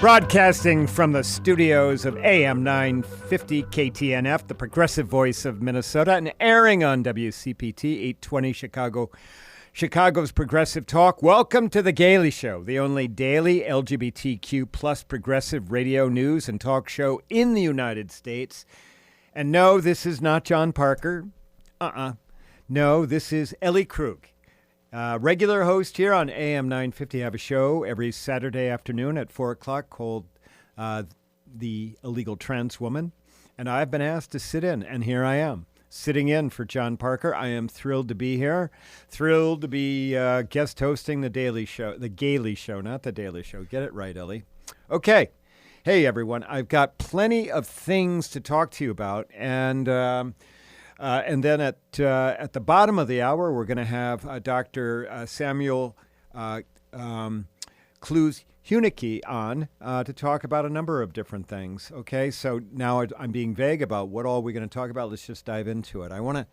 Broadcasting from the studios of AM 950 KTNF, the progressive voice of Minnesota, and airing on WCPT 820 Chicago, Chicago's Progressive Talk. Welcome to The Gailey Show, the only daily LGBTQ plus progressive radio news and talk show in the United States. And no, this is not John Parker. No, this is Ellie Krug. Regular host here on AM 950. I have a show every Saturday afternoon at 4 o'clock called The Illegal Trans Woman. And I've been asked to sit in, and here I am, sitting in for John Parker. I am thrilled to be here, thrilled to be guest hosting The Daily Show, The Gailey Show, not The Daily Show. Get it right, Ellie. Okay. Hey, everyone. I've got plenty of things to talk to you about, and then at the bottom of the hour, we're going to have Dr. Samuel Huneke on to talk about a number of different things. Okay, so now I'm being vague about what all we're going to talk about. Let's just dive into it. I want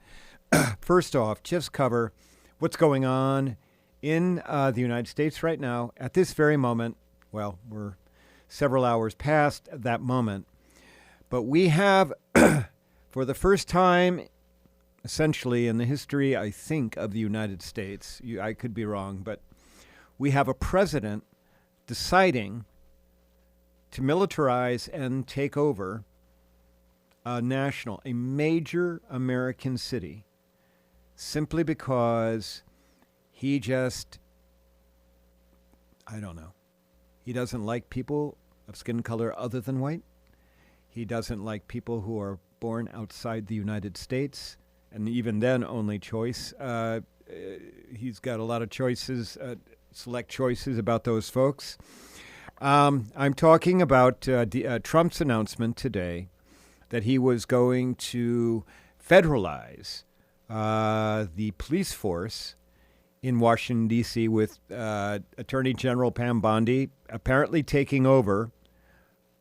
to, first off, just cover what's going on in the United States right now at this very moment. Well, we're several hours past that moment, but we have, for the first time essentially in the history, I think, of the United States, I could be wrong, but we have a president deciding to militarize and take over a major American city, simply because he just, I don't know, he doesn't like people of skin color other than white. He doesn't like people who are born outside the United States. And even then, only choice. He's got a lot of choices, select choices about those folks. I'm talking about Trump's announcement today that he was going to federalize the police force in Washington, D.C., with Attorney General Pam Bondi apparently taking over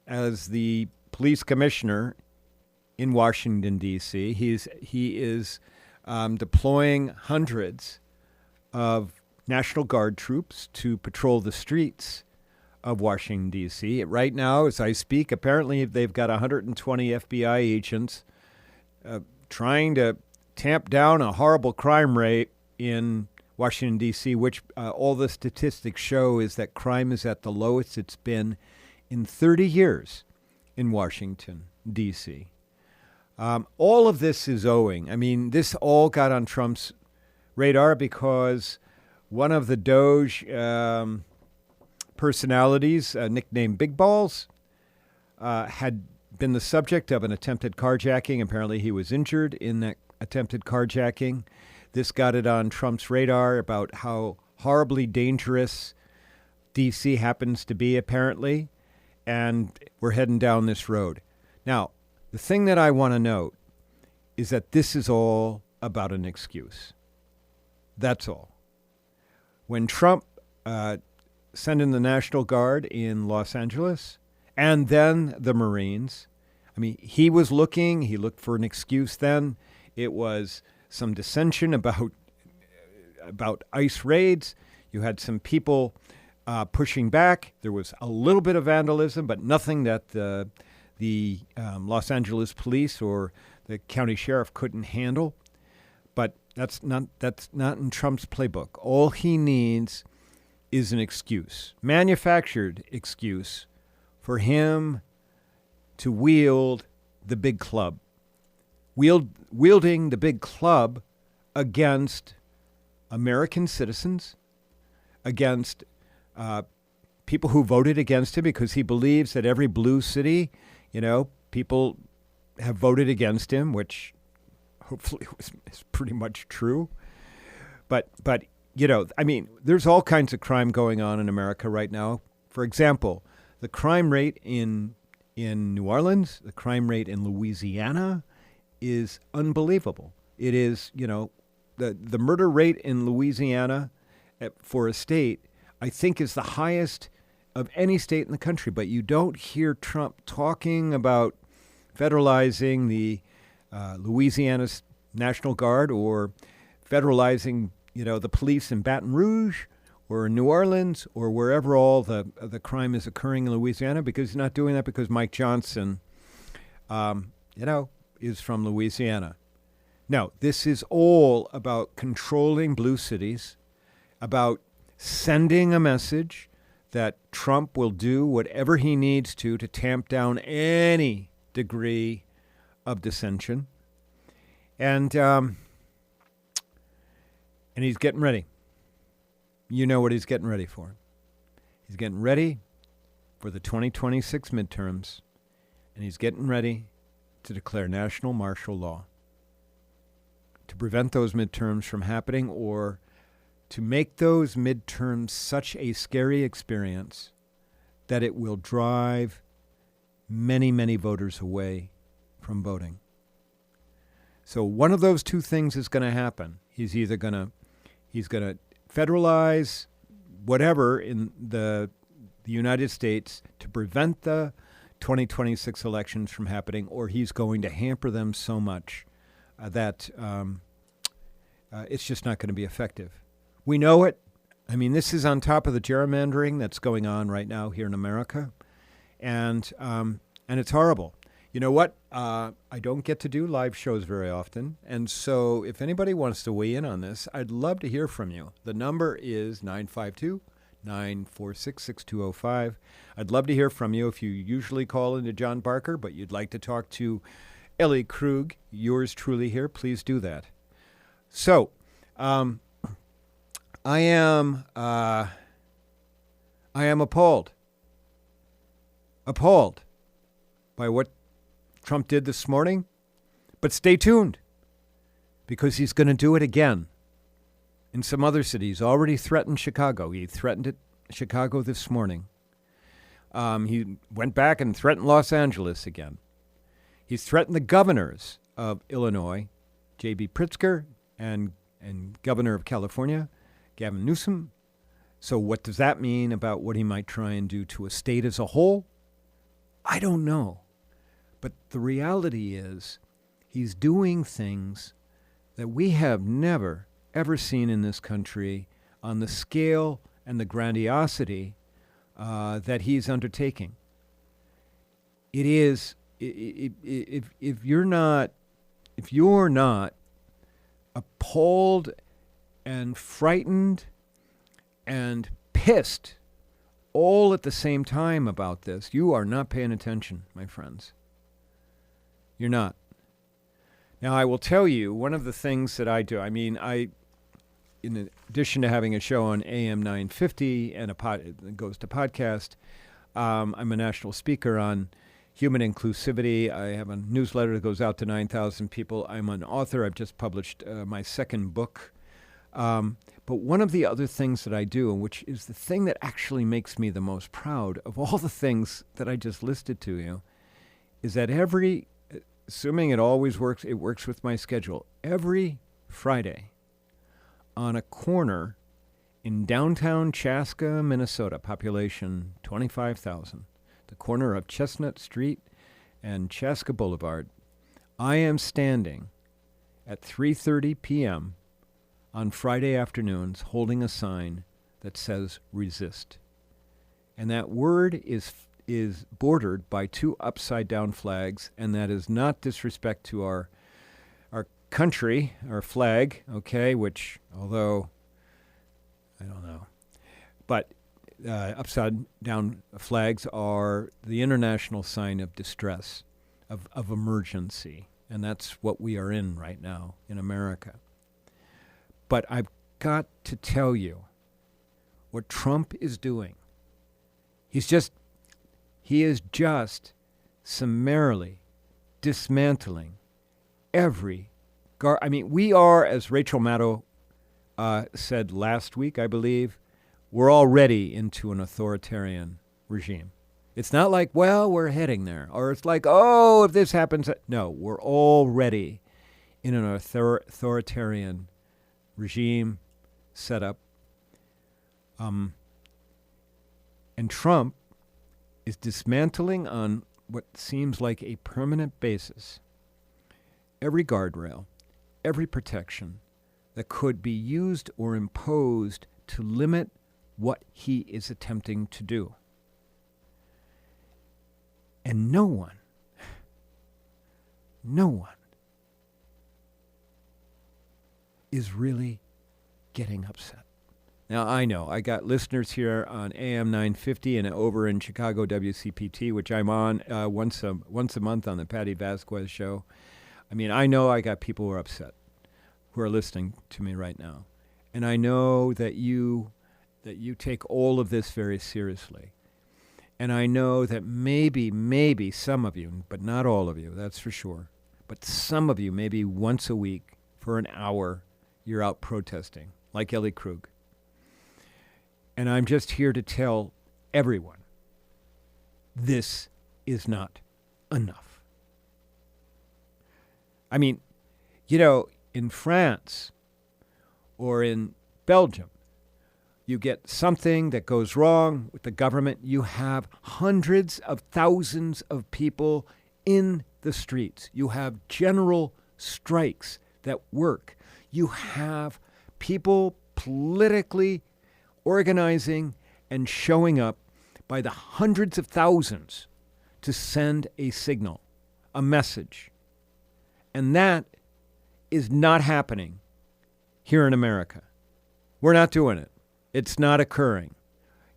as the police commissioner in Washington, D.C. He is deploying hundreds of National Guard troops to patrol the streets of Washington, D.C. Right now, as I speak, apparently they've got 120 FBI agents trying to tamp down a horrible crime rate in Washington, D.C., which all the statistics show is that crime is at the lowest it's been in 30 years in Washington, D.C. All of this is this all got on Trump's radar because one of the Doge personalities, nicknamed Big Balls, had been the subject of an attempted carjacking. Apparently he was injured in that attempted carjacking. This got it on Trump's radar about how horribly dangerous D.C. happens to be, apparently, and we're heading down this road. Now, the thing that I want to note is that this is all about an excuse. That's all. When Trump sent in the National Guard in Los Angeles and then the Marines, he looked for an excuse then. It was some dissension about ICE raids. You had some people pushing back. There was a little bit of vandalism, but nothing that the Los Angeles police or the county sheriff couldn't handle. But that's not in Trump's playbook. All he needs is an excuse, manufactured excuse, for him to wield the big club. Wielding the big club against American citizens, against people who voted against him, because he believes that every blue city, people have voted against him, which hopefully is pretty much true. But there's all kinds of crime going on in America right now. For example, the crime rate in New Orleans, the crime rate in Louisiana is unbelievable. It is, the murder rate in Louisiana for a state, I think, is the highest of any state in the country. But you don't hear Trump talking about federalizing the Louisiana's National Guard or federalizing, the police in Baton Rouge or in New Orleans or wherever all the crime is occurring in Louisiana, because he's not doing that because Mike Johnson, is from Louisiana. No, this is all about controlling blue cities, about sending a message that Trump will do whatever he needs to tamp down any degree of dissension. And he's getting ready. You know what he's getting ready for. He's getting ready for the 2026 midterms, and he's getting ready to declare national martial law to prevent those midterms from happening, or to make those midterms such a scary experience that it will drive many, many voters away from voting. So one of those two things is going to happen. He's either going to federalize whatever in the United States to prevent the 2026 elections from happening, or he's going to hamper them so much that it's just not going to be effective. We know it. I mean, this is on top of the gerrymandering that's going on right now here in America, and it's horrible. You know what? I don't get to do live shows very often, and so if anybody wants to weigh in on this, I'd love to hear from you. The number is 952-946-6205. I'd love to hear from you. If you usually call into John Barker, but you'd like to talk to Ellie Krug, yours truly here, please do that. So, I am appalled by what Trump did this morning. But stay tuned, because he's going to do it again in some other cities. Already threatened Chicago. He threatened Chicago this morning. He went back and threatened Los Angeles again. He's threatened the governors of Illinois, J.B. Pritzker, and governor of California, Gavin Newsom. So what does that mean about what he might try and do to a state as a whole? I don't know. But the reality is he's doing things that we have never, ever seen in this country on the scale and the grandiosity that he's undertaking. It is, if you're not appalled and frightened and pissed all at the same time about this, you are not paying attention, my friends. You're not. Now, I will tell you, one of the things that I do, in addition to having a show on AM 950 and that goes to podcast, I'm a national speaker on human inclusivity. I have a newsletter that goes out to 9,000 people. I'm an author. I've just published my second book. But one of the other things that I do, which is the thing that actually makes me the most proud of all the things that I just listed to you, is that assuming it always works, it works with my schedule, every Friday on a corner in downtown Chaska, Minnesota, population 25,000, the corner of Chestnut Street and Chaska Boulevard, I am standing at 3:30 p.m. on Friday afternoons holding a sign that says resist. And that word is bordered by two upside-down flags, and that is not disrespect to our country, our flag, okay, which, although, I don't know, but upside-down flags are the international sign of distress, of emergency, and that's what we are in right now in America. But I've got to tell you what Trump is doing. He is just summarily dismantling every we are, as Rachel Maddow said last week, I believe, we're already into an authoritarian regime. It's not like, well, we're heading there. Or it's like, oh, if this happens. No, we're already in an authoritarian regime set up. And Trump is dismantling on what seems like a permanent basis every guardrail, every protection that could be used or imposed to limit what he is attempting to do. And no one is really getting upset. Now, I know I got listeners here on AM 950 and over in Chicago WCPT, which I'm on once a month on the Patty Vasquez show. I mean, I know I got people who are upset, who are listening to me right now. And I know that you take all of this very seriously. And I know that maybe some of you, but not all of you, that's for sure, but some of you, maybe once a week for an hour, you're out protesting, like Ellie Krug. And I'm just here to tell everyone, this is not enough. I mean, you know, in France or in Belgium, you get something that goes wrong with the government, you have hundreds of thousands of people in the streets. You have general strikes that work. You have people politically organizing and showing up by the hundreds of thousands to send a signal, a message. And that is not happening here in America. We're not doing it. It's not occurring.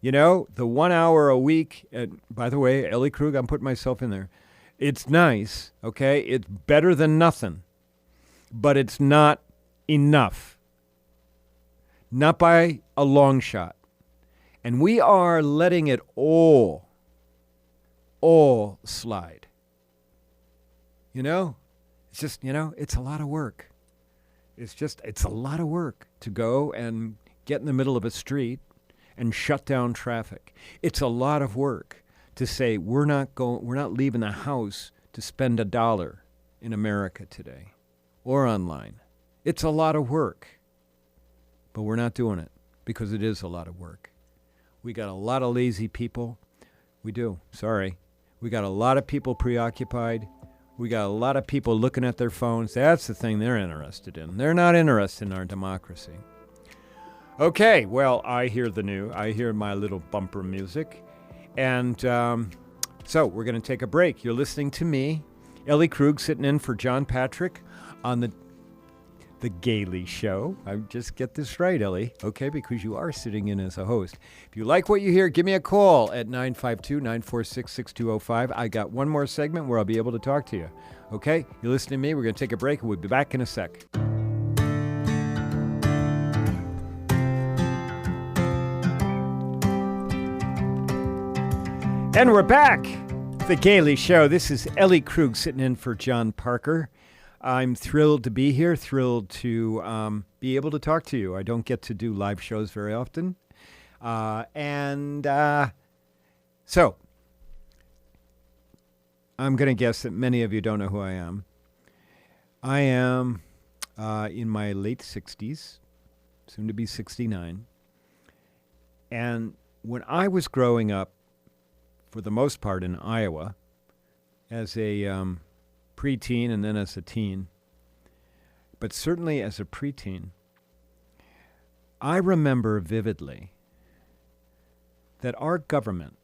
You know, the 1 hour a week, and by the way, Ellie Krug, I'm putting myself in there. It's nice, okay? It's better than nothing. But it's not enough. Not by a long shot. And we are letting it all slide. You know? It's just, you know, it's a lot of work. It's a lot of work to go and get in the middle of a street and shut down traffic. It's a lot of work to say we're not leaving the house to spend $1 in America today or online. It's a lot of work. But we're not doing it because it is a lot of work. We got a lot of lazy people. We do. Sorry. We got a lot of people preoccupied. We got a lot of people looking at their phones. That's the thing they're interested in. They're not interested in our democracy. Okay, well, I hear my little bumper music. And so we're going to take a break. You're listening to me, Ellie Krug, sitting in for John Patrick on the Gailey Show. I just get this right, Ellie, okay, because you are sitting in as a host. If you like what you hear, give me a call at 952-946-6205. I got one more segment where I'll be able to talk to you. Okay, you're listening to me. We're going to take a break, and we'll be back in a sec. And we're back. The Gailey Show. This is Ellie Krug sitting in for John Parker. I'm thrilled to be here, thrilled to be able to talk to you. I don't get to do live shows very often. So I'm going to guess that many of you don't know who I am. I am in my late 60s, soon to be 69. And when I was growing up, for the most part in Iowa, as a preteen and then as a teen, but certainly as a preteen, I remember vividly that our government,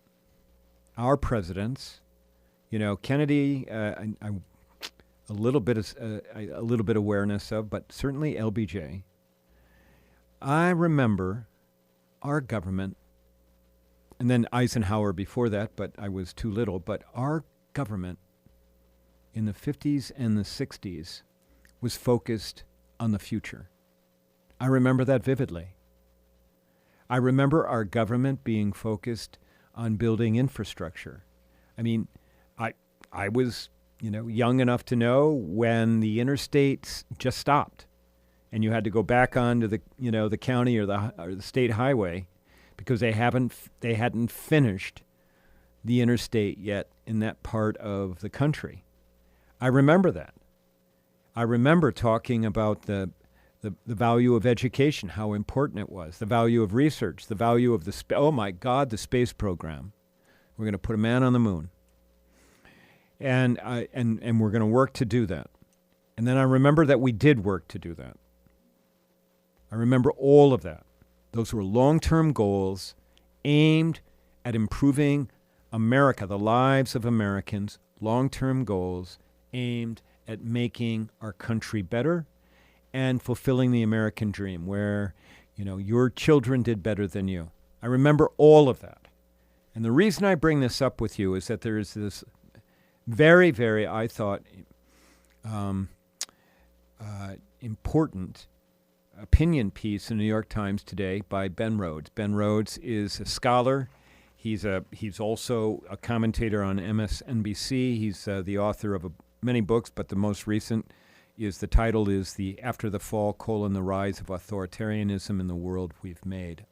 our presidents, you know, Kennedy, a little bit awareness of, but certainly LBJ. I remember our government, and then Eisenhower before that, but I was too little, but our government in the 50s and the 60s was focused on the future. I remember that vividly. I remember our government being focused on building infrastructure. I mean, I was, you know, young enough to know when the interstates just stopped and you had to go back onto the, you know, the county or the state highway because they hadn't finished the interstate yet in that part of the country. I remember that. I remember talking about the value of education, how important it was, the value of research, the value of the the space program. We're going to put a man on the moon, and we're going to work to do that. And then I remember that we did work to do that. I remember all of that. Those were long-term goals aimed at improving America, the lives of Americans, long-term goals aimed at making our country better and fulfilling the American dream where, your children did better than you. I remember all of that. And the reason I bring this up with you is that there is this very, very, I thought, important opinion piece in the New York Times today by Ben Rhodes. Ben Rhodes is a scholar. He's also a commentator on MSNBC. He's the author of many books, but the most recent the title is After the Fall: the Rise of Authoritarianism in the World We've Made.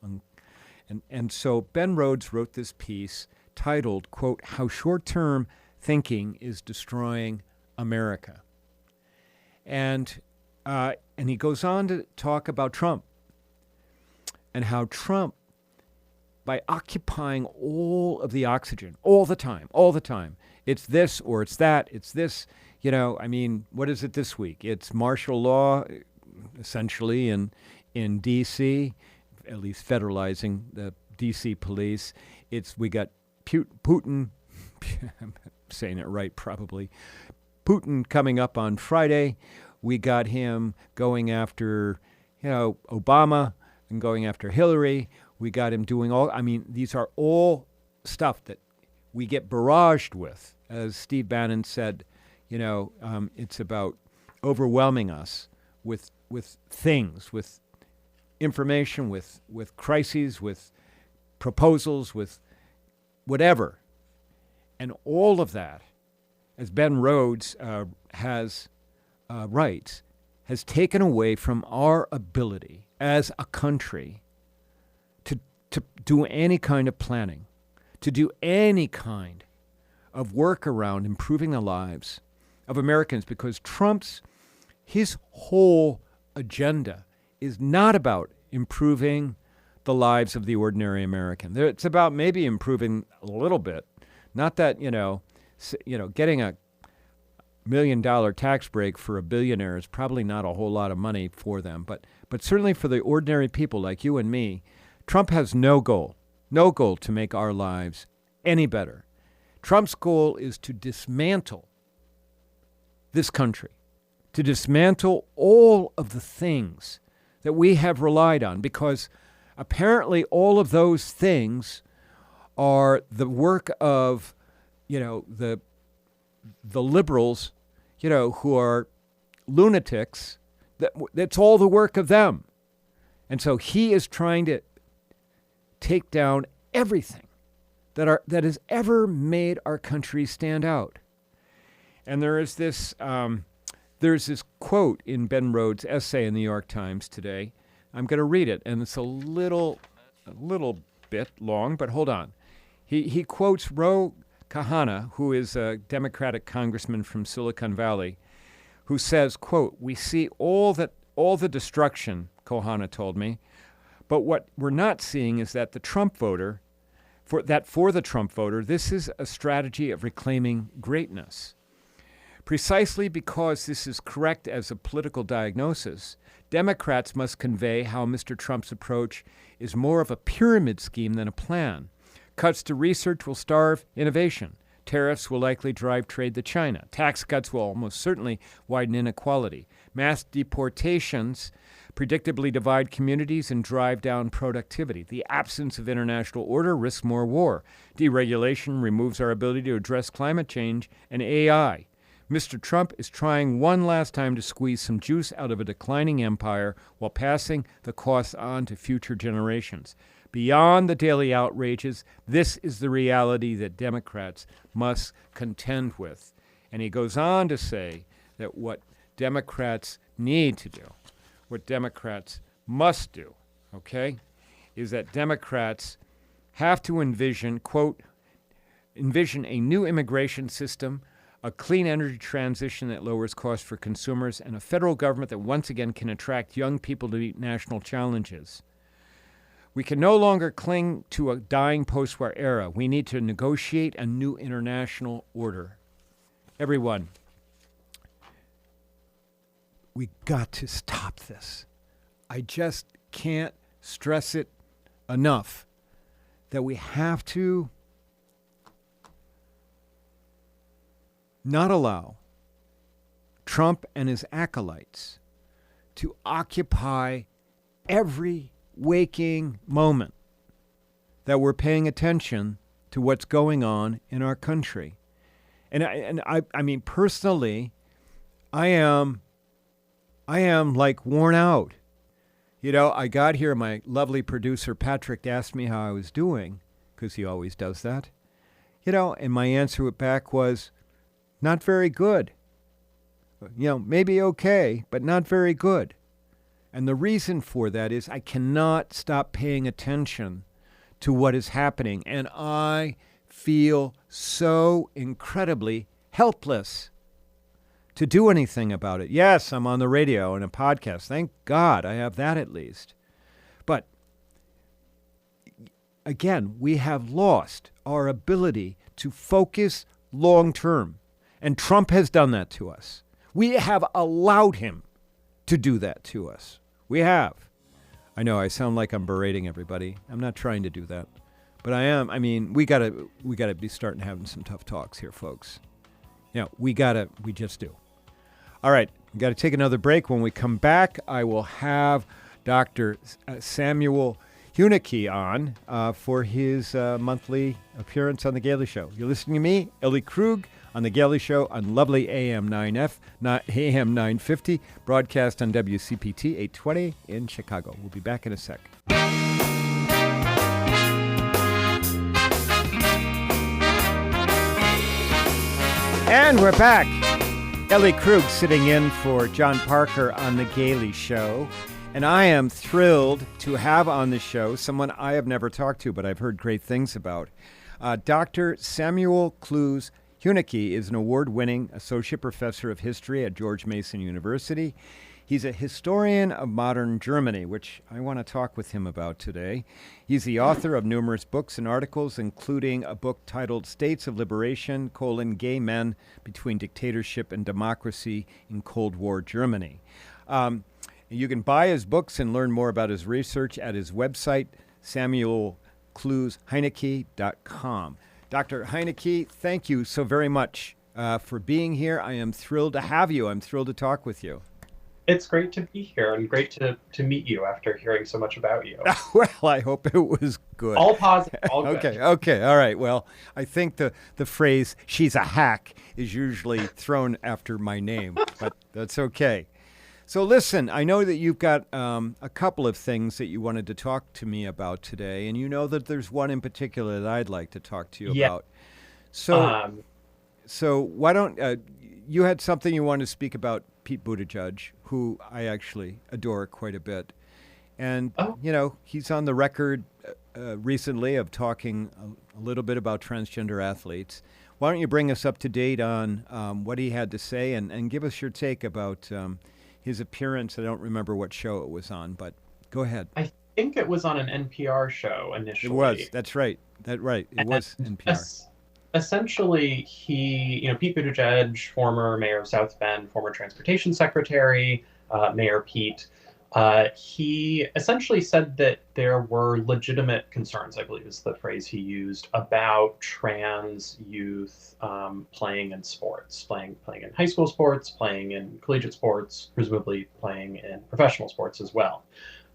And so Ben Rhodes wrote this piece titled, quote, How Short-Term Thinking is Destroying America. And he goes on to talk about Trump and how Trump, by occupying all of the oxygen all the time, it's this or it's that, it's this, what is it this week? It's martial law, essentially, in D.C., at least federalizing the D.C. police. We got Putin, I'm saying it right probably, Putin coming up on Friday. We got him going after, Obama and going after Hillary. We got him doing these are all stuff that we get barraged with. As Steve Bannon said, it's about overwhelming us with things, with information, with crises, with proposals, with whatever. And all of that, as Ben Rhodes writes, has taken away from our ability as a country to do any kind of planning, to do any kind of work around improving the lives of Americans, because his whole agenda is not about improving the lives of the ordinary American. It's about maybe improving a little bit, not that, getting a $1 million tax break for a billionaire is probably not a whole lot of money for them, but certainly for the ordinary people like you and me, Trump has no goal to make our lives any better. Trump's goal is to dismantle this country, to dismantle all of the things that we have relied on, because apparently all of those things are the work of, the liberals, who are lunatics. That's all the work of them. And so he is trying to take down everything that has ever made our country stand out. And there's this quote in Ben Rhodes' essay in the New York Times today. I'm going to read it, and it's a little bit long, but hold on. He quotes Ro Khanna, who is a Democratic congressman from Silicon Valley, who says, quote, "We see all the destruction," Khanna told me, "but what we're not seeing is that the Trump voter, for the Trump voter, this is a strategy of reclaiming greatness. Precisely because this is correct as a political diagnosis, Democrats must convey how Mr. Trump's approach is more of a pyramid scheme than a plan. Cuts to research will starve innovation. Tariffs will likely drive trade to China. Tax cuts will almost certainly widen inequality. Mass deportations predictably divide communities and drive down productivity. The absence of international order risks more war. Deregulation removes our ability to address climate change and AI. Mr. Trump is trying one last time to squeeze some juice out of a declining empire while passing the costs on to future generations. Beyond the daily outrages, this is the reality that Democrats must contend with." And he goes on to say that what Democrats need to do, what Democrats must do, is that Democrats have to envision, quote, envision a new immigration system, a clean energy transition that lowers costs for consumers, and a federal government that once again can attract young people to meet national challenges. We can no longer cling to a dying post-war era. We need to negotiate a new international order. Everyone, we got to stop this. I just can't stress it enough that we have to not allow Trump and his acolytes to occupy every waking moment that we're paying attention to what's going on in our country. And I mean, personally, I am like worn out. You know, I got here, my lovely producer Patrick asked me how I was doing, because he always does that. You know, and my answer back was, not very good. You know, maybe okay, but not very good. And the reason for that is I cannot stop paying attention to what is happening. And I feel so incredibly helpless to do anything about it. Yes, I'm on the radio and a podcast. Thank God I have that at least. But again, we have lost our ability to focus long term. And Trump has done that to us. We have allowed him to do that to us. We have. I know I sound like I'm berating everybody. I'm not trying to do that. But I am. I mean, we gotta be starting having some tough talks here, folks. You know, we just do. All right, we got to take another break. When we come back, I will have Dr. Samuel Huneke on for his monthly appearance on The Gailey Show. You're listening to me, Ellie Krug, on The Gailey Show on lovely AM 9F, not AM 950, broadcast on WCPT 820 in Chicago. We'll be back in a sec. And we're back. Ellie Krug sitting in for John Parker on The Gailey Show. And I am thrilled to have on the show someone I have never talked to, but I've heard great things about. Dr. Samuel Kluse Huneke is an award-winning associate professor of history at George Mason University. He's a historian of modern Germany, which I want to talk with him about today. He's the author of numerous books and articles, including a book titled States of Liberation, Gay Men Between Dictatorship and Democracy in Cold War Germany. You can buy his books and learn more about his research at his website, samuelkluseheineke.com. Dr. Huneke, thank you so very much for being here. I am thrilled to have you. I'm thrilled to talk with you. It's great to be here and great to meet you after hearing so much about you. Well, I hope it was good. All positive, all good. Okay, all right. Well, I think the phrase, she's a hack, is usually thrown after my name, but that's okay. So listen, I know that you've got a couple of things that you wanted to talk to me about today, and you know that there's one in particular that I'd like to talk to you about. So why don't you had something you wanted to speak about Pete Buttigieg, who I actually adore quite a bit. And, you know, he's on the record recently of talking a little bit about transgender athletes. Why don't you bring us up to date on what he had to say and give us your take about his appearance. I don't remember what show it was on, but go ahead. I think it was on an NPR show initially. It was. That's right. It was NPR. Essentially, Pete Buttigieg, former mayor of South Bend, former transportation secretary, Mayor Pete, he essentially said that there were legitimate concerns, I believe is the phrase he used, about trans youth playing in sports, playing in high school sports, playing in collegiate sports, presumably playing in professional sports as well.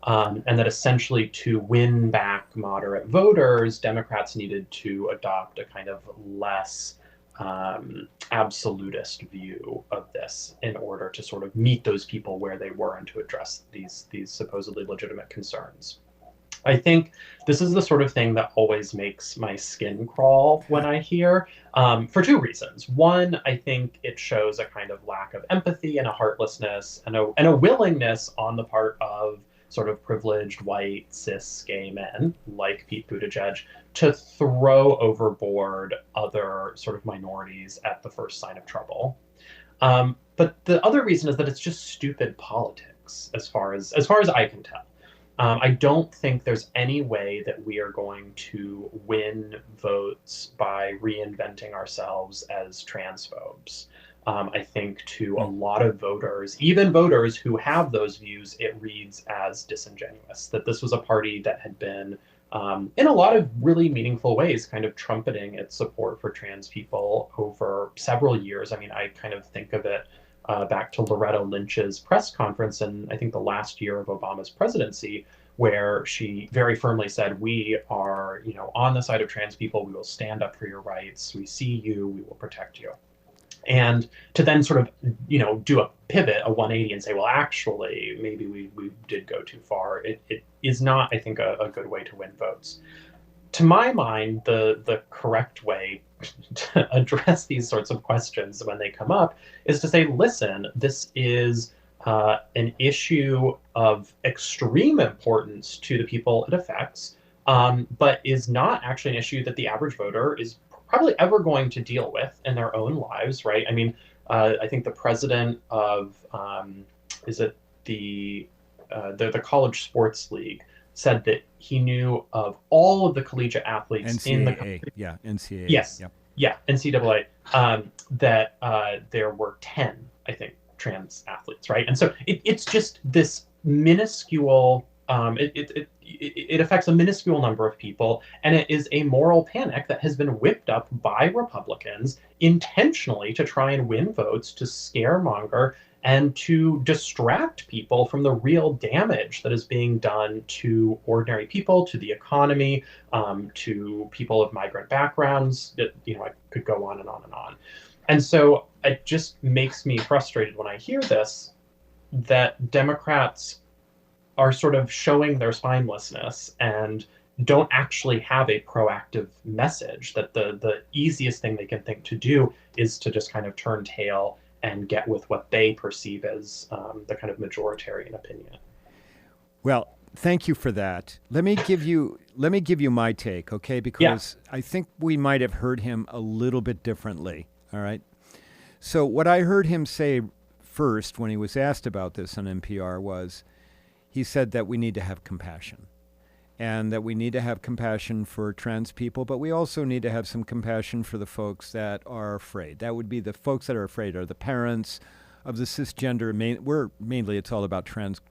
And that essentially to win back moderate voters, Democrats needed to adopt a kind of less absolutist view of this in order to sort of meet those people where they were and to address these supposedly legitimate concerns. I think this is the sort of thing that always makes my skin crawl when I hear, for two reasons. One, I think it shows a kind of lack of empathy and a heartlessness and a willingness on the part of sort of privileged white cis gay men like Pete Buttigieg to throw overboard other sort of minorities at the first sign of trouble. But the other reason is that it's just stupid politics as far as I can tell. I don't think there's any way that we are going to win votes by reinventing ourselves as transphobes. I think to a lot of voters, even voters who have those views, it reads as disingenuous, that this was a party that had been in a lot of really meaningful ways, kind of trumpeting its support for trans people over several years. I mean, I kind of think of it back to Loretta Lynch's press conference in, I think, the last year of Obama's presidency, where she very firmly said, "We are, on the side of trans people. We will stand up for your rights. We see you. We will protect you." And to then sort of, do a pivot, a 180, and say, well, actually, maybe we did go too far. It is not, I think, a good way to win votes. To my mind, the correct way to address these sorts of questions when they come up is to say, listen, this is an issue of extreme importance to the people it affects, but is not actually an issue that the average voter is probably ever going to deal with in their own lives, right? I mean, I think the president of, is it the College Sports League, said that he knew of all of the collegiate athletes NCAA, in the country. yeah, NCAA. Yes, Yep. yeah, NCAA, that there were 10, I think, trans athletes, right? And so it's just this minuscule, it affects a minuscule number of people, and it is a moral panic that has been whipped up by Republicans intentionally to try and win votes, to scaremonger, and to distract people from the real damage that is being done to ordinary people, to the economy, to people of migrant backgrounds. I could go on and on and on. And so it just makes me frustrated when I hear this, that Democrats are sort of showing their spinelessness and don't actually have a proactive message, that the easiest thing they can think to do is to just kind of turn tail and get with what they perceive as the kind of majoritarian opinion. Well, thank you for that. Let me give you my take, okay? Because I think we might have heard him a little bit differently. All right. So what I heard him say first when he was asked about this on NPR was, he said that we need to have compassion, and that we need to have compassion for trans people, but we also need to have some compassion for the folks that are afraid. That would be the folks that are afraid are the parents of the cisgender. Mainly it's all about trans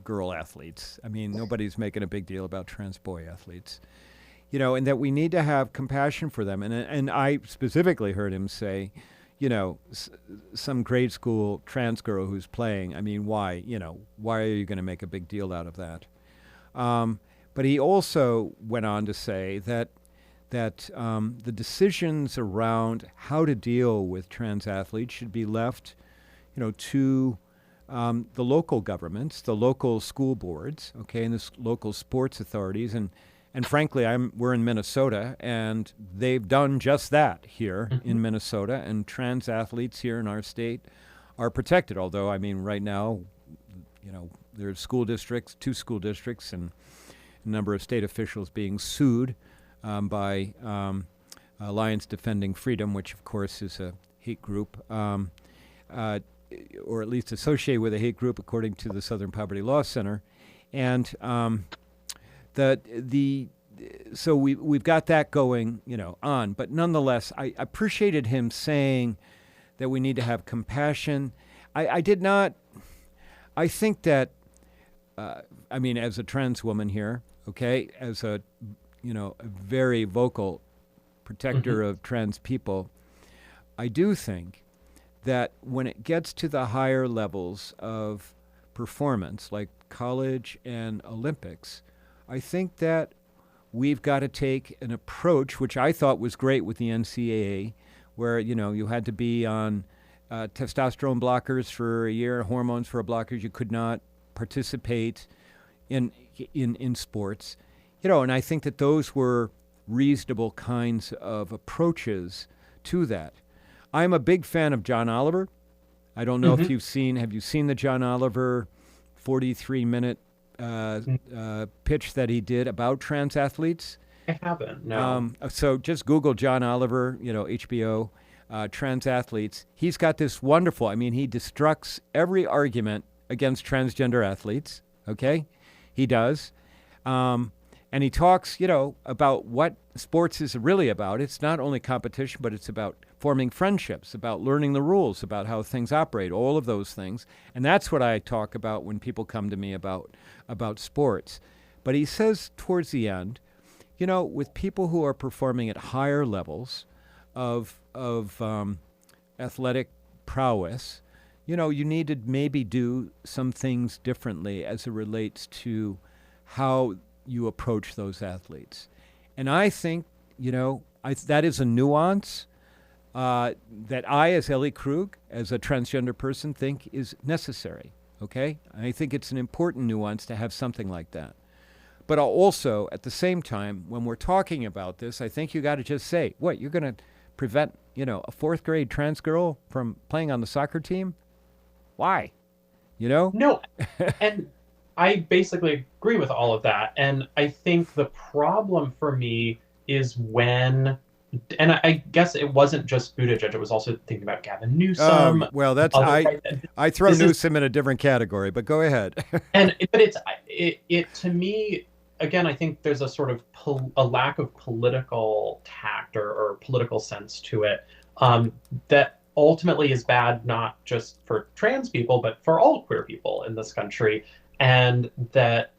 girl athletes. I mean, nobody's making a big deal about trans boy athletes, and that we need to have compassion for them. And I specifically heard him say, some grade school trans girl who's playing. I mean, why? Why are you going to make a big deal out of that? But he also went on to say that the decisions around how to deal with trans athletes should be left, to the local governments, the local school boards, okay, and the local sports authorities, and frankly, we're in Minnesota, and they've done just that here in Minnesota, and trans athletes here in our state are protected. Although, I mean, right now, there's two school districts, and a number of state officials being sued by Alliance Defending Freedom, which of course is a hate group, or at least associated with a hate group, according to the Southern Poverty Law Center, and so we've got that going, on. But nonetheless, I appreciated him saying that we need to have compassion. I think that, as a trans woman here, okay, as a very vocal protector of trans people, I do think that when it gets to the higher levels of performance, like college and Olympics, I think that we've got to take an approach, which I thought was great with the NCAA, where, you had to be on testosterone blockers for a year, hormones for blockers. You could not participate in sports, and I think that those were reasonable kinds of approaches to that. I'm a big fan of John Oliver. I don't know if have you seen the John Oliver 43-minute pitch that he did about trans athletes? I haven't, no. So just Google John Oliver, HBO, trans athletes. He's got this wonderful, he destructs every argument against transgender athletes, okay? He does. And he talks, about what sports is really about. It's not only competition, but it's about forming friendships, about learning the rules, about how things operate, all of those things. And that's what I talk about when people come to me about sports. But he says towards the end, with people who are performing at higher levels of athletic prowess, you need to maybe do some things differently as it relates to how you approach those athletes. And I think, that is a nuance that I, as Ellie Krug, as a transgender person, think is necessary. Okay? I think it's an important nuance to have something like that. But also, at the same time, when we're talking about this, I think you got to just say, what, you're going to prevent, a fourth grade trans girl from playing on the soccer team? Why? No, and I basically agree with all of that. And I think the problem for me is when, and I guess it wasn't just Buttigieg, it was also thinking about Gavin Newsom. Well, that's I throw Newsom in a different category, but go ahead. But it to me, again, I think there's a sort of a lack of political tact or political sense to it, that ultimately is bad, not just for trans people, but for all queer people in this country. And that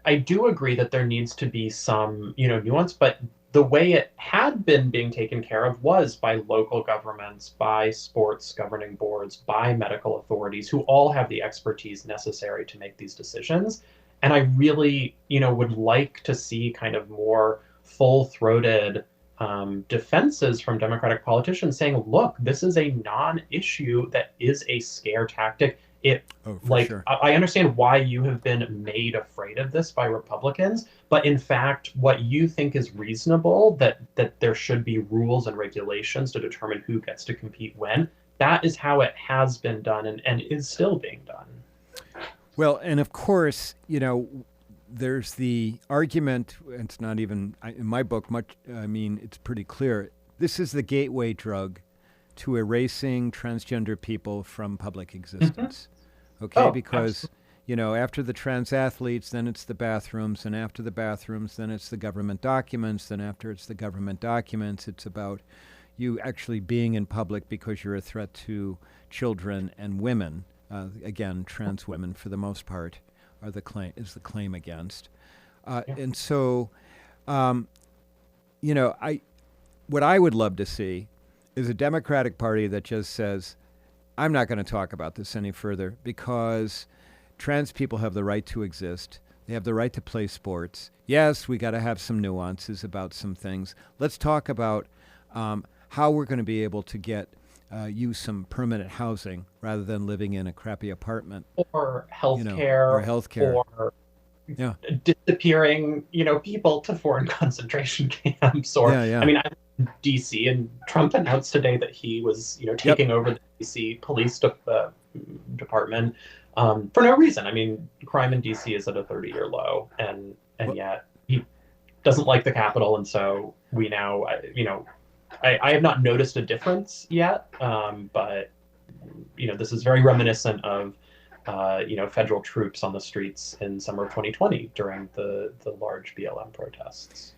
I do agree that there needs to be some, nuance, but the way it had been being taken care of was by local governments, by sports governing boards, by medical authorities who all have the expertise necessary to make these decisions. And I really, would like to see kind of more full-throated defenses from Democratic politicians saying, look, this is a non-issue that is a scare tactic. Sure. I understand why you have been made afraid of this by Republicans, but in fact, what you think is reasonable, that there should be rules and regulations to determine who gets to compete when, that is how it has been done and is still being done. Well, and of course, there's the argument, it's not even in my book much, it's pretty clear. This is the gateway drug to erasing transgender people from public existence. Okay, because, after the trans athletes, then it's the bathrooms, and after the bathrooms, then it's the government documents, then after it's the government documents, it's about you actually being in public because you're a threat to children and women. Again, trans women, for the most part, is the claim against. And so, what I would love to see is a Democratic Party that just says, I'm not going to talk about this any further because trans people have the right to exist. They have the right to play sports. Yes, we got to have some nuances about some things. Let's talk about how we're going to be able to get use some permanent housing rather than living in a crappy apartment. Or healthcare. Or disappearing, people to foreign concentration camps. Or, I'm in D.C., and Trump announced today that he was, taking over the D.C. police department for no reason. Crime in D.C. is at a 30-year low, and yet he doesn't like the Capitol, and so we now, I have not noticed a difference yet, but this is very reminiscent of federal troops on the streets in summer of 2020 during the large BLM protests.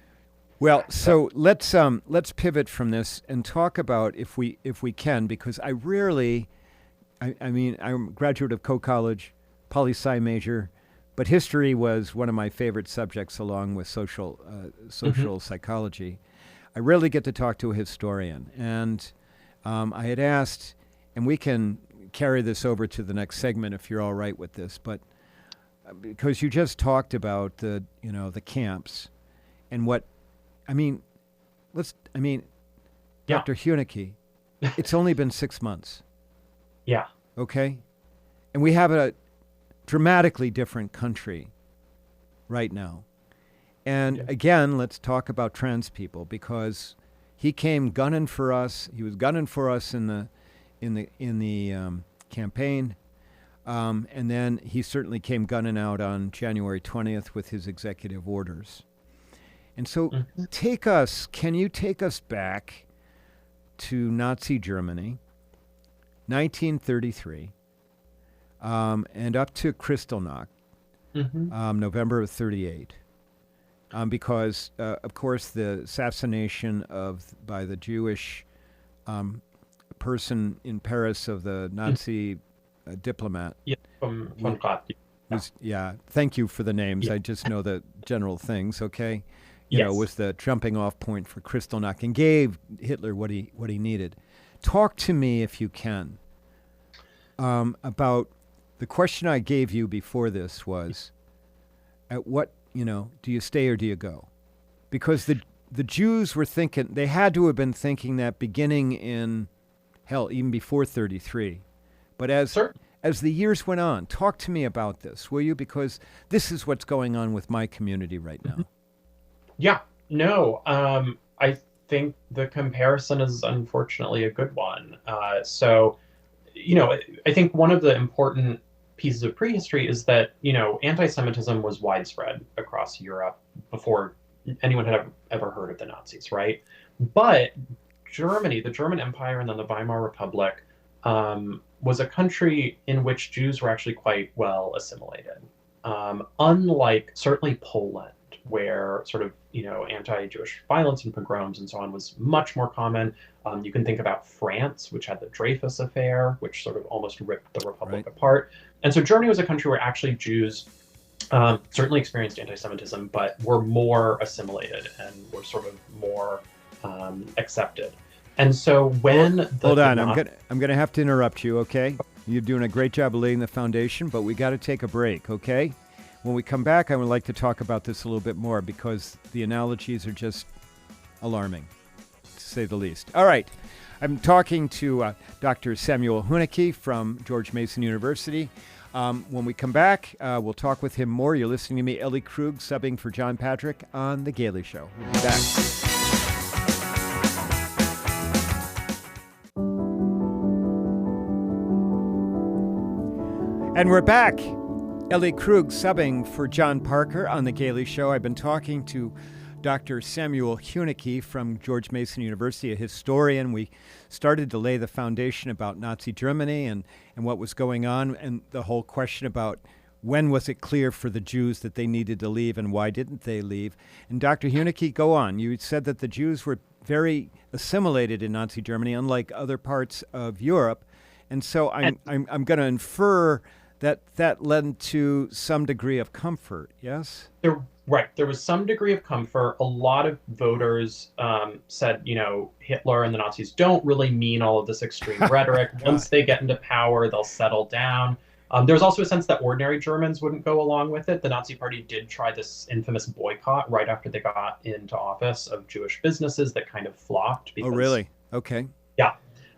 Well, so let's pivot from this and talk about if we can, because I'm a graduate of Coe College, poli-sci major, but history was one of my favorite subjects along with social psychology. I rarely get to talk to a historian, and I had asked, and we can carry this over to the next segment if you're all right with this, but because you just talked about the camps and what, Dr. Huneke, it's only been 6 months. Yeah. Okay? And we have a dramatically different country right now. And again, let's talk about trans people, because he came gunning for us. He was gunning for us in the campaign, and then he certainly came gunning out on January 20th with his executive orders. And so, can you take us back to Nazi Germany, 1933, and up to Kristallnacht, November of 1938. Because, of course, the assassination by the Jewish person in Paris of the Nazi diplomat. Yeah, from Yeah. Yeah. Thank you for the names. Yeah. I just know the general things. Okay. Yes. Was the jumping off point for Kristallnacht and gave Hitler what he needed. Talk to me if you can about the question I gave you before this was, at what do you stay or do you go? Because the Jews were thinking, they had to have been thinking that beginning in hell even before 33. But Certainly. as the years went on, talk to me about this, will you? Because this is what's going on with my community right now. Yeah. No. I think the comparison is unfortunately a good one. I think one of the important pieces of prehistory is that, anti-Semitism was widespread across Europe before anyone had ever heard of the Nazis, right? But Germany, the German Empire, and then the Weimar Republic was a country in which Jews were actually quite well assimilated. Unlike certainly Poland, where sort of anti-Jewish violence and pogroms and so on was much more common. You can think about France, which had the Dreyfus Affair, which sort of almost ripped the Republic apart. And so Germany was a country where actually Jews certainly experienced anti-Semitism, but were more assimilated and were sort of more accepted. And so when hold on, I'm gonna have to interrupt you. Okay, you're doing a great job of laying the foundation, but we got to take a break. Okay. When we come back, I would like to talk about this a little bit more because the analogies are just alarming, to say the least. All right. I'm talking to Dr. Samuel Huneke from George Mason University. When we come back, we'll talk with him more. You're listening to me, Ellie Krug, subbing for John Patrick on The Gailey Show. We'll be back. And we're back. Ellie Krug subbing for John Parker on The Gailey Show. I've been talking to Dr. Samuel Huneke from George Mason University, a historian. We started to lay the foundation about Nazi Germany and what was going on, and the whole question about when was it clear for the Jews that they needed to leave and why didn't they leave. And Dr. Huneke, go on. You said that the Jews were very assimilated in Nazi Germany, unlike other parts of Europe. And so I'm going to infer that led to some degree of comfort, yes? There was some degree of comfort. A lot of voters said, Hitler and the Nazis don't really mean all of this extreme rhetoric. Once they get into power, they'll settle down. There was also a sense that ordinary Germans wouldn't go along with it. The Nazi Party did try this infamous boycott right after they got into office of Jewish businesses that kind of flopped. Oh, really? Okay. Yeah.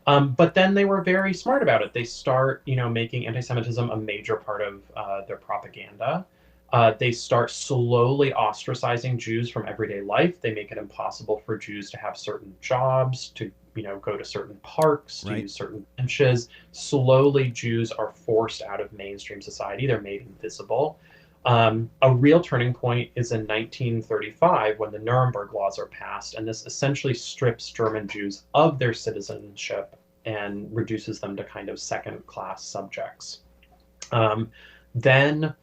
But then they were very smart about it. They start, making anti-Semitism a major part of their propaganda. They start slowly ostracizing Jews from everyday life. They make it impossible for Jews to have certain jobs, to go to certain parks, to use certain benches. Slowly, Jews are forced out of mainstream society. They're made invisible. A real turning point is in 1935 when the Nuremberg laws are passed, and this essentially strips German Jews of their citizenship and reduces them to kind of second-class subjects. Then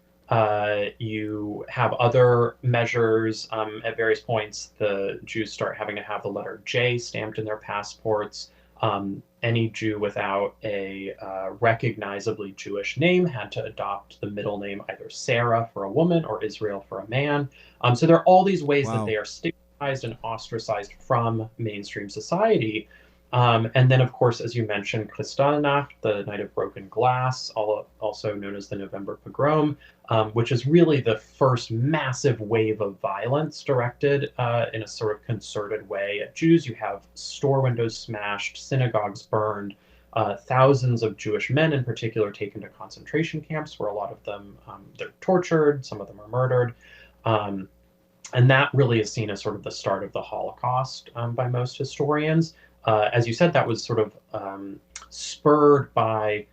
you have other measures. At various points, the Jews start having to have the letter J stamped in their passports. Any Jew without a recognizably Jewish name had to adopt the middle name either Sarah for a woman or Israel for a man. So there are all these ways that they are stigmatized and ostracized from mainstream society. And then, of course, as you mentioned, Kristallnacht, the Night of Broken Glass, also known as the November Pogrom, which is really the first massive wave of violence directed in a sort of concerted way at Jews. You have store windows smashed, synagogues burned, thousands of Jewish men in particular taken to concentration camps where a lot of them, they're tortured, some of them are murdered. And that really is seen as sort of the start of the Holocaust by most historians. As you said, that was sort of spurred by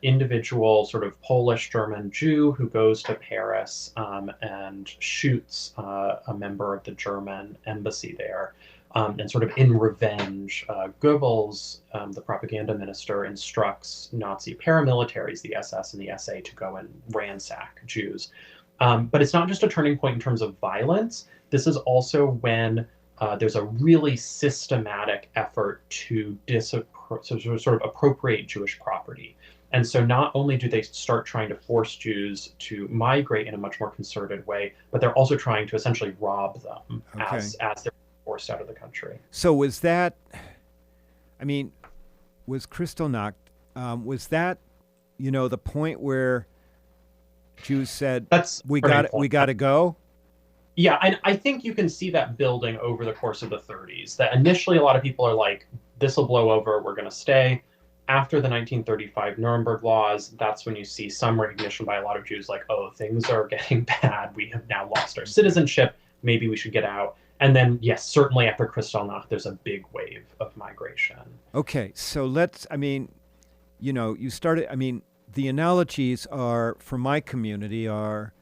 individual sort of Polish-German Jew who goes to Paris and shoots a member of the German embassy there. And sort of in revenge, Goebbels, the propaganda minister, instructs Nazi paramilitaries, the SS and the SA, to go and ransack Jews. But it's not just a turning point in terms of violence. This is also when there's a really systematic effort to sort of appropriate Jewish property. property. And so not only do they start trying to force Jews to migrate in a much more concerted way, but they're also trying to essentially rob them as they're forced out of the country. So was that, I mean, was Kristallnacht, was that, the point where Jews said, we got to go? Yeah, and I think you can see that building over the course of the 30s, that initially a lot of people are like, this will blow over, we're going to stay. After the 1935 Nuremberg laws, that's when you see some recognition by a lot of Jews like, oh, things are getting bad. We have now lost our citizenship. Maybe we should get out. And then, yes, certainly after Kristallnacht, there's a big wave of migration. Okay, so you started, the analogies are, for my community, they're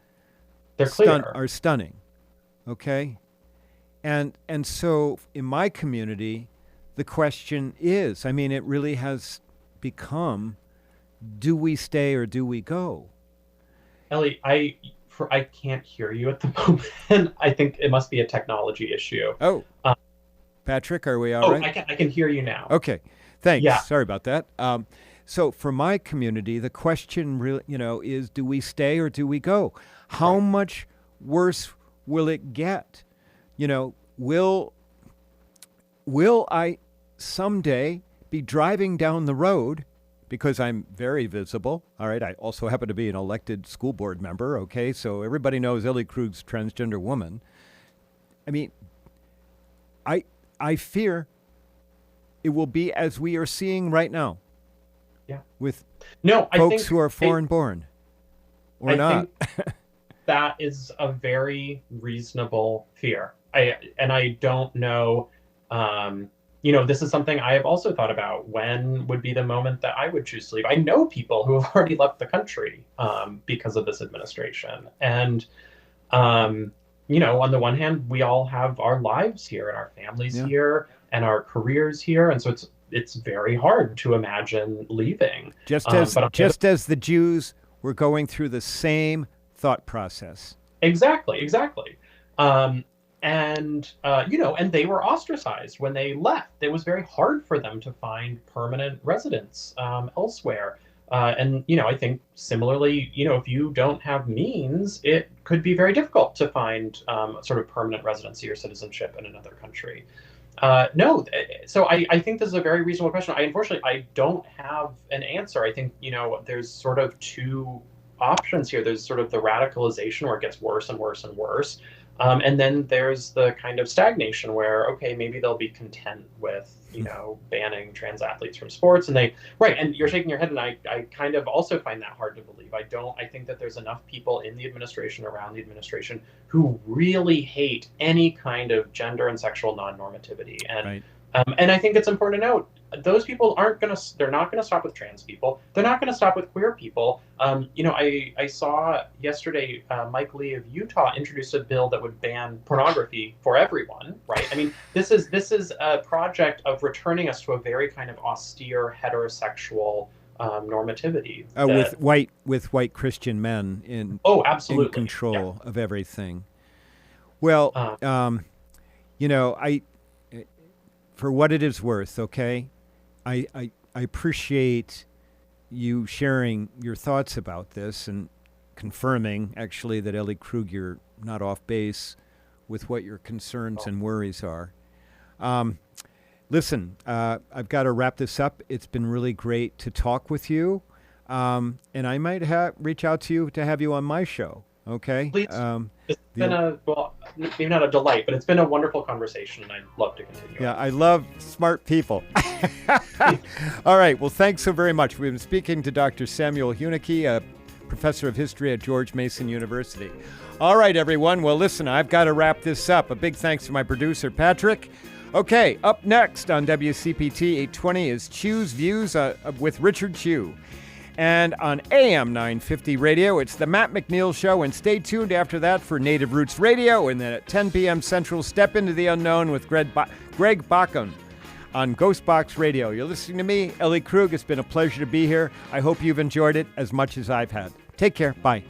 clear. Are stunning, okay? And so in my community, the question is, it really has become, do we stay or do we go? Ellie, I can't hear you at the moment. I think it must be a technology issue. Oh, Patrick, are we all right? I can hear you now. Okay, thanks. Yeah. Sorry about that. So for my community, the question really, is, do we stay or do we go? How much worse will it get? Will I someday be driving down the road, because I'm very visible, all right? I also happen to be an elected school board member, okay? So everybody knows Ellie Krug's transgender woman. I fear it will be as we are seeing right now. Yeah. With folks I think who are foreign-born or not. Think that is a very reasonable fear. I don't know... this is something I have also thought about. When would be the moment that I would choose to leave? I know people who have already left the country because of this administration. And, on the one hand, we all have our lives here and our families here and our careers here. And so it's very hard to imagine leaving. Just as the Jews were going through the same thought process. Exactly. And they were ostracized when they left. It was very hard for them to find permanent residence elsewhere. I think similarly, if you don't have means, it could be very difficult to find sort of permanent residency or citizenship in another country. So I think this is a very reasonable question. Unfortunately, I don't have an answer. I think, there's sort of two options here. There's sort of the radicalization where it gets worse and worse and worse. And then there's the kind of stagnation where, okay, maybe they'll be content with, banning trans athletes from sports. And and you're shaking your head, and I kind of also find that hard to believe. I think that there's enough people in the administration, around the administration, who really hate any kind of gender and sexual non-normativity. And and I think it's important to note, those people they're not going to stop with trans people. They're not going to stop with queer people. I saw yesterday Mike Lee of Utah introduced a bill that would ban pornography for everyone, right? This is a project of returning us to a very kind of austere heterosexual normativity. With white Christian men in absolutely in control of everything. Well, for what it is worth, okay, I appreciate you sharing your thoughts about this and confirming, actually, that Ellie Krug, you're not off base with what your concerns and worries are. Listen, I've got to wrap this up. It's been really great to talk with you, and I might reach out to you to have you on my show. Okay. Please. It's been maybe not a delight, but it's been a wonderful conversation, and I'd love to continue. Yeah, I love smart people. All right. Well, thanks so very much. We've been speaking to Dr. Samuel Huneke, a professor of history at George Mason University. All right, everyone. Well, listen, I've got to wrap this up. A big thanks to my producer, Patrick. Okay, up next on WCPT 820 is Chew's Views with Richard Chew. And on AM 950 radio, it's the Matt McNeil Show. And stay tuned after that for Native Roots Radio. And then at 10 p.m. Central, Step into the Unknown with Greg Bachman on Ghostbox Radio. You're listening to me, Ellie Krug. It's been a pleasure to be here. I hope you've enjoyed it as much as I've had. Take care. Bye.